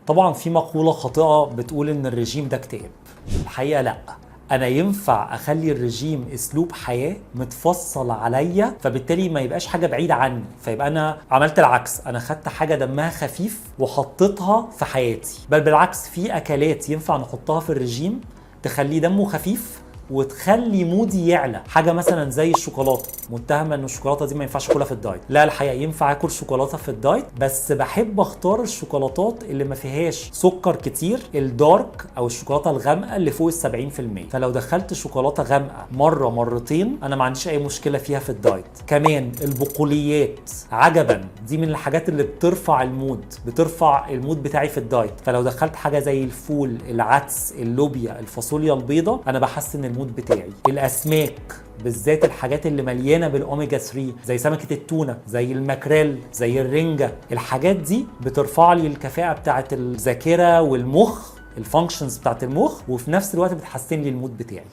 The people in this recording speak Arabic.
طبعا في مقولة خاطئة بتقول ان الرجيم ده اكتئاب. الحقيقة لا، انا ينفع اخلي الرجيم اسلوب حياة متفصل عليا، فبالتالي ما يبقاش حاجة بعيدة عني، فيبقى انا عملت العكس، انا خدت حاجة دمها خفيف وحطيتها في حياتي. بل بالعكس، في اكلات ينفع نحطها في الرجيم تخليه دمه خفيف وتخلي مودي يعلى. حاجه مثلا زي الشوكولاته، متهمه ان الشوكولاته دي ما ينفعش اكلها في الدايت. لا، الحقيقه ينفع اكل شوكولاته في الدايت، بس بحب اختار الشوكولاتات اللي ما فيهاش سكر كتير، الدارك او الشوكولاته الغامقه اللي فوق ال 70%. فلو دخلت شوكولاته غامقه مره مرتين انا ما عنديش اي مشكله فيها في الدايت. كمان البقوليات عجبا دي من الحاجات اللي بترفع المود بتاعي في الدايت. فلو دخلت حاجه زي الفول، العدس، اللوبيا، الفاصوليا البيضاء، انا بحسن المود بتاعي. الاسماك بالذات الحاجات اللي مليانه بالاوميجا 3 زي سمكه التونه، زي الماكريل، زي الرنجه، الحاجات دي بترفع لي الكفاءه بتاعه الذاكره والمخ، الفانكشنز بتاعه المخ، وفي نفس الوقت بتحسن لي المود بتاعي.